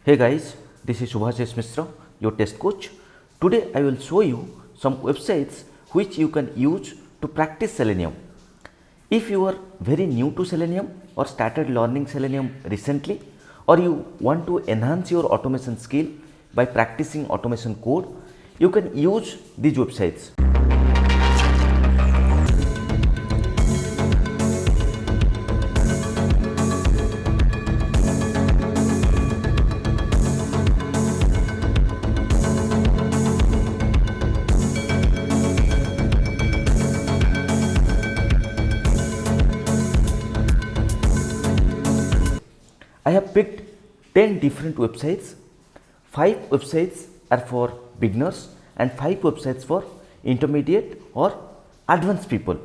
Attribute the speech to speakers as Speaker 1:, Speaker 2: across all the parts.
Speaker 1: Hey guys, this is Subhashish Mishra, your test coach. Today I will show you some websites which you can use to practice Selenium. If you are very new to Selenium or started learning Selenium recently, or you want to enhance your automation skill by practicing automation code, you can use these websites. I have picked 10 different websites. 5 websites are for beginners and 5 websites for intermediate or advanced people.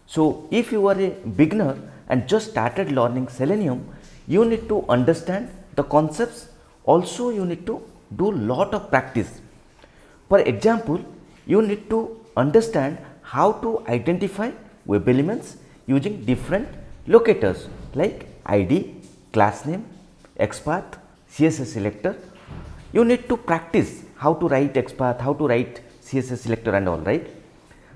Speaker 1: So, if you are a beginner and just started learning Selenium, you need to understand the concepts. Also, you need to do lot of practice. For example, you need to understand how to identify web elements using different locators like ID, class name, XPath, CSS selector. You need to practice how to write XPath, how to write CSS selector and all, right.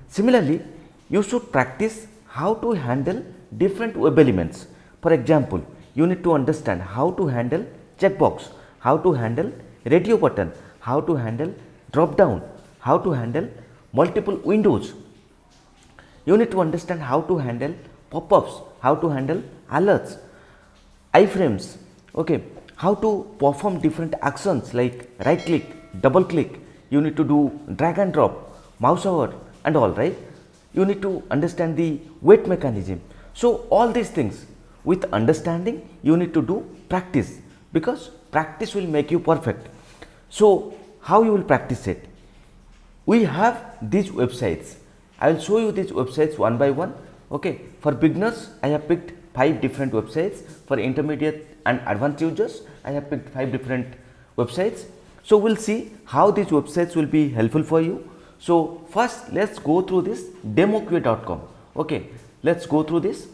Speaker 1: Similarly, you should practice how to handle different web elements. For example, you need to understand how to handle checkbox, how to handle radio button, how to handle drop down, how to handle multiple windows. You need to understand how to handle pop-ups, how to handle alerts, iframes, okay, how to perform different actions like right click, double click, you need to do drag and drop, mouse over and all, right. You need to understand the wait mechanism. So, all these things with understanding you need to do practice, because practice will make you perfect. So, how you will practice it? We have these websites. I will show you these websites one by one. Okay, for beginners I have picked 5 different websites. For intermediate and advanced users I have picked 5 different websites. So, we will see how these websites will be helpful for you. So, first let us go through this demoqa.com. Okay, let us go through this.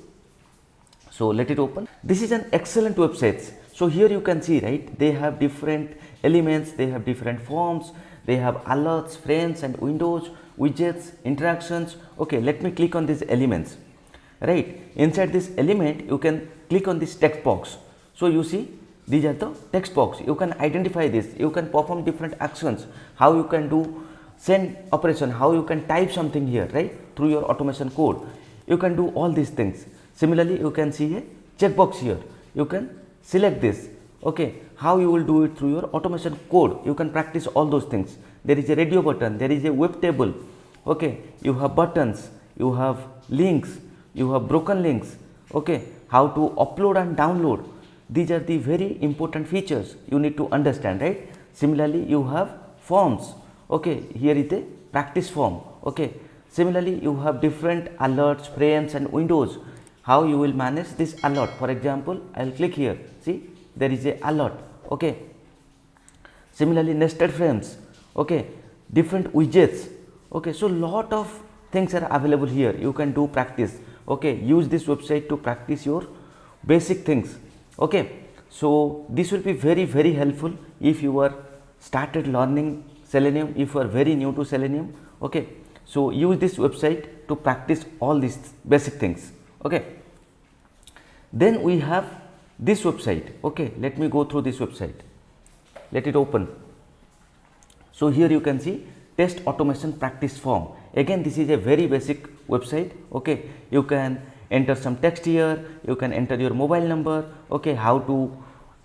Speaker 1: So, let it open. This is an excellent website. So, here you can see, right, they have different elements, they have different forms, they have alerts, frames and windows, widgets, interactions. Okay, let me click on these elements. Right, inside this element you can click on this text box. So, you see these are the text box. You can identify this, you can perform different actions, how you can do send operation, how you can type something here, right, through your automation code. You can do all these things. Similarly, you can see a checkbox here, you can select this. Okay, how you will do it through your automation code, you can practice all those things. There is a radio button, there is a web table, okay, you have buttons, you have links, you have broken links, okay, how to upload and download. These are the very important features you need to understand, right. Similarly, you have forms, okay, here is a practice form, okay. Similarly, you have different alerts, frames and windows, how you will manage this alert. For example, I will click here, see there is a alert, okay. Similarly, nested frames, okay, different widgets, okay. So, lot of things are available here, you can do practice, okay. Use this website to practice your basic things, okay. So, this will be very helpful if you are started learning Selenium, if you are very new to Selenium, okay. So, use this website to practice all these basic things, okay. Then we have this website, okay. Let me go through this website, let it open. So, here you can see test automation practice form. Again, this is a very basic website, okay. You can enter some text here, you can enter your mobile number, okay, how to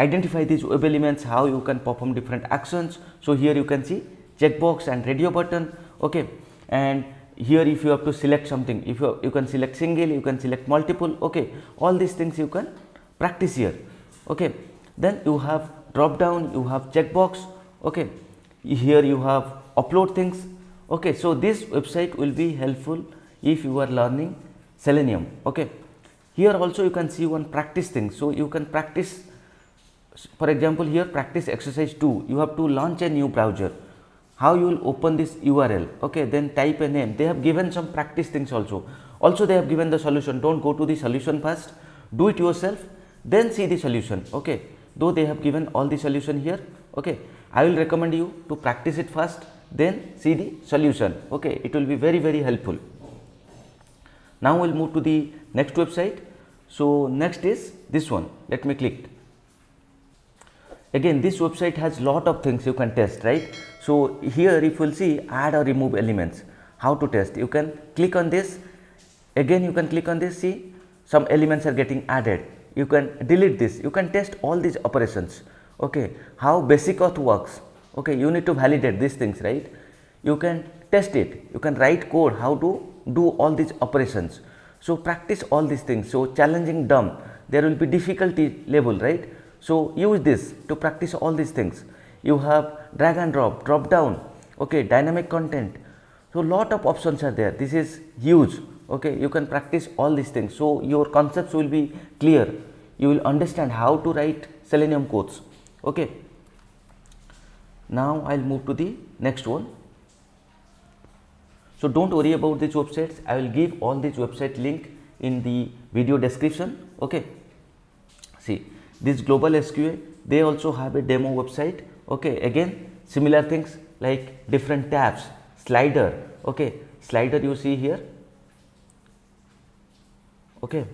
Speaker 1: identify these web elements, how you can perform different actions. So, here you can see checkbox and radio button, okay. And here if you have to select something, if you can select single, you can select multiple, okay. All these things you can practice here, okay. Then you have drop down, you have checkbox, okay. Here you have upload things, okay. So, this website will be helpful if you are learning Selenium, okay. Here also you can see one practice thing. So, you can practice, for example, here practice exercise 2, you have to launch a new browser, how you will open this URL, okay. Then type a name. They have given some practice things also. Also, they have given the solution. Don't go to the solution first, do it yourself, then see the solution, okay. though they have given all the solution here. Okay, I will recommend you to practice it first, then see the solution. Okay, it will be very, very helpful. Now we'll move to the next website. So next is this one. Let me click. Again, this website has lot of things you can test, right? So here if you will see add or remove elements, how to test, you can click on this. Again you can click on this, see some elements are getting added. You can delete this, you can test all these operations. Okay, how basic auth works. Okay, you need to validate these things, right? You can test it, you can write code how to do all these operations. So practice all these things. So challenging dumb, there will be difficulty level, right? So use this to practice all these things. You have drag and drop, drop down, okay, dynamic content. So lot of options are there. This is huge. Okay, you can practice all these things. So your concepts will be clear. You will understand how to write Selenium codes. Okay. Now I'll move to the next one. So don't worry about these websites. I will give all these website link in the video description. Okay. See, this Global SQA, they also have a demo website. Okay, again similar things like different tabs, slider. Okay, slider you see here. Okay,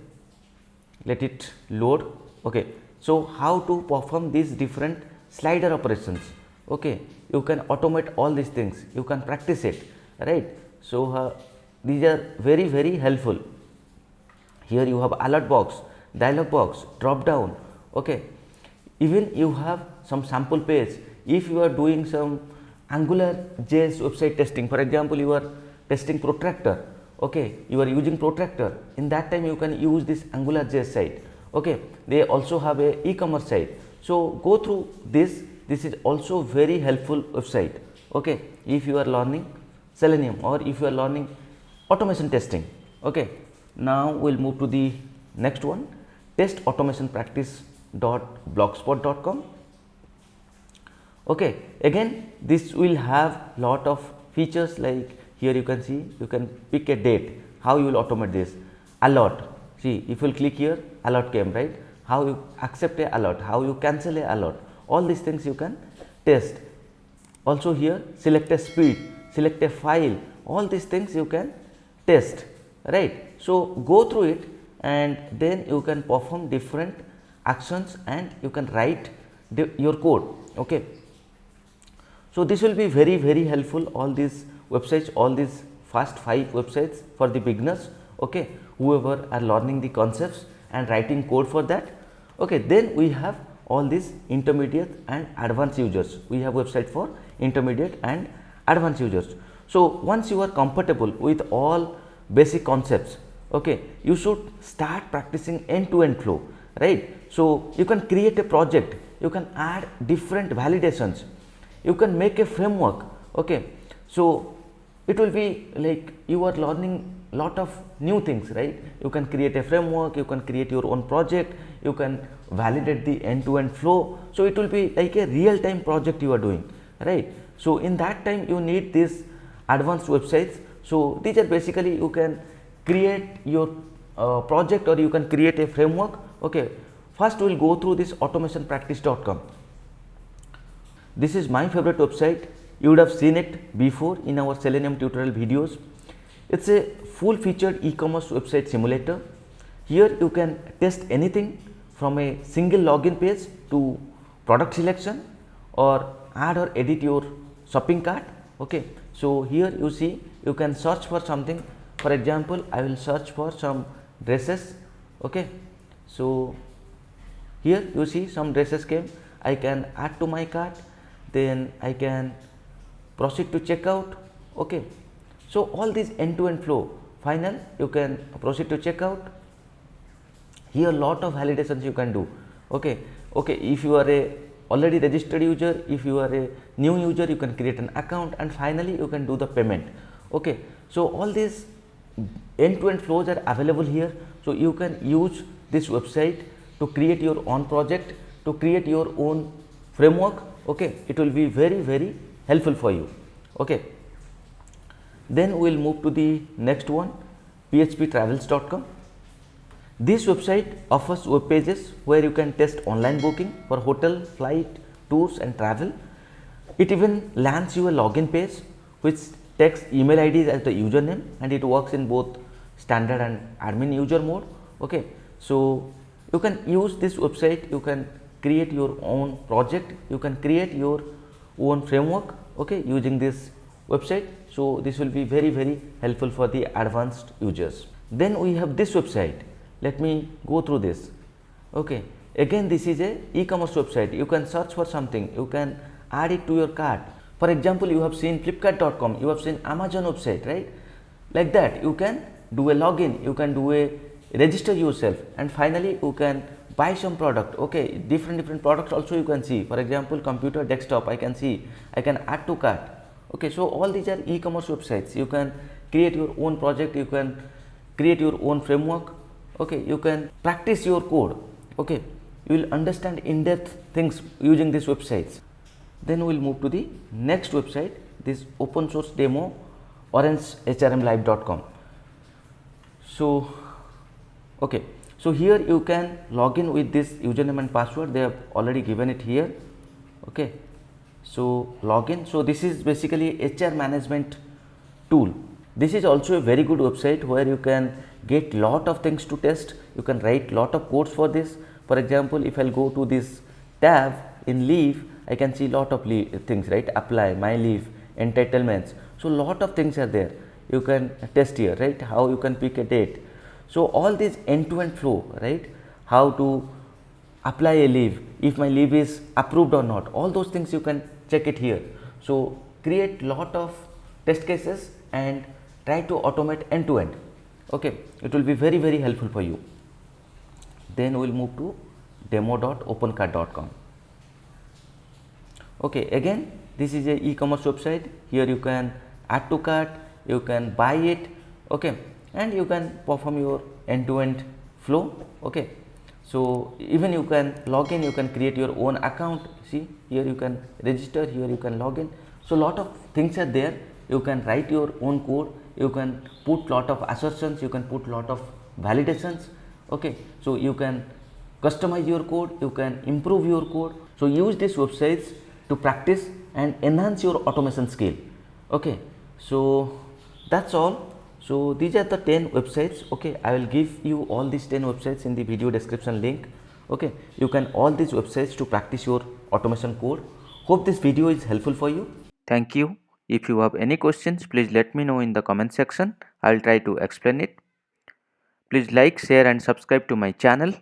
Speaker 1: let it load. Okay, so how to perform these different slider operations. Okay, you can automate all these things, you can practice it, right? So these are very, very helpful. Here you have alert box, dialog box, drop down. Okay, even you have some sample page. If you are doing some Angular JS website testing, for example, you are testing Protractor. Okay, you are using Protractor. In that time, you can use this Angular JS site. Okay, they also have a e-commerce site. So go through this. This is also very helpful website. Okay, if you are learning Selenium or if you are learning automation testing. Okay, now we'll move to the next one. testautomationpractice.blogspot.com. Okay, again this will have lot of features, like here you can see, you can pick a date, how you will automate this. Alert, see if you will click here, alert came, right? How you accept a alert, how you cancel a alert, all these things you can test. Also here select a speed, select a file, all these things you can test, right? So go through it and then you can perform different actions and you can write your code. Okay, so this will be very, very helpful, all these websites, all these first 5 websites for the beginners. Okay, whoever are learning the concepts and writing code for that. Okay, then we have all these intermediate and advanced users. We have website for intermediate and advanced users. So once you are comfortable with all basic concepts, okay, you should start practicing end-to-end flow, right? So you can create a project, you can add different validations, you can make a framework. Okay, so it will be like you are learning lot of new things, right? You can create a framework, you can create your own project, you can validate the end-to-end flow. So it will be like a real-time project you are doing, right? So in that time you need these advanced websites. So these are basically, you can create your project or you can create a framework. Okay, first we will go through this automationpractice.com. This is my favorite website. You would have seen it before in our Selenium tutorial videos. It's a full featured e-commerce website simulator. Here you can test anything from a single login page to product selection or add or edit your shopping cart. Okay, so here you see, you can search for something. For example, I will search for some dresses. Okay, so here you see some dresses came. I can add to my cart, then I can proceed to checkout. Okay, so all this end-to-end flow. Final, you can proceed to checkout. Here lot of validations you can do. Okay, if you are a already registered user, if you are a new user, you can create an account, and finally you can do the payment. Okay, so all these end-to-end flows are available here. So you can use this website to create your own project, to create your own framework. Okay, it will be very, very helpful for you. Okay, then we will move to the next one, phptravels.com. This website offers web pages where you can test online booking for hotel, flight, tours and travel. It even lands you a login page which takes email IDs as the username, and it works in both standard and admin user mode. Okay, so you can use this website, you can create your own project, you can create your own framework, okay, using this website. So this will be very helpful for the advanced users. Then we have this website. Let me go through this. Okay, again this is a e-commerce website. You can search for something, you can add it to your cart. For example, you have seen flipkart.com, you have seen Amazon website, right? Like that you can do a login, you can do a register yourself, and finally you can buy some product. Okay, different products also you can see. For example, computer desktop, I can see, I can add to cart. Okay, so all these are e-commerce websites. You can create your own project, you can create your own framework. Okay, you can practice your code. Okay, you will understand in-depth things using these websites. Then we will move to the next website, this open source demo orangehrmlive.com. So okay, so here you can log in with this username and password. They have already given it here. Okay, so login. So this is basically HR management tool. This is also a very good website where you can get lot of things to test. You can write lot of codes for this. For example, if I'll go to this tab in leave, I can see lot of things, right? Apply, my leave, entitlements. So lot of things are there. You can test here, right? How you can pick a date. So all this end-to-end flow, right? How to apply a leave, if my leave is approved or not, all those things you can check it here. So create lot of test cases and try to automate end to end. Okay, it will be very helpful for you. Then we will move to demo.opencart.com. Okay, again this is a e-commerce website. Here you can add to cart, you can buy it, okay, and you can perform your end-to-end flow. Okay, so even you can log in, you can create your own account. See here you can register, here you can log in. So lot of things are there. You can write your own code, you can put lot of assertions, you can put lot of validations. Okay, so you can customize your code, you can improve your code. So use these websites to practice and enhance your automation skill. Okay, so that's all. So these are the 10 websites. Okay, I will give you all these 10 websites in the video description link. Okay, you can all these websites to practice your automation code. Hope this video is helpful for you. Thank you. If you have any questions, please let me know in the comment section. I will try to explain it. Please like, share and subscribe to my channel.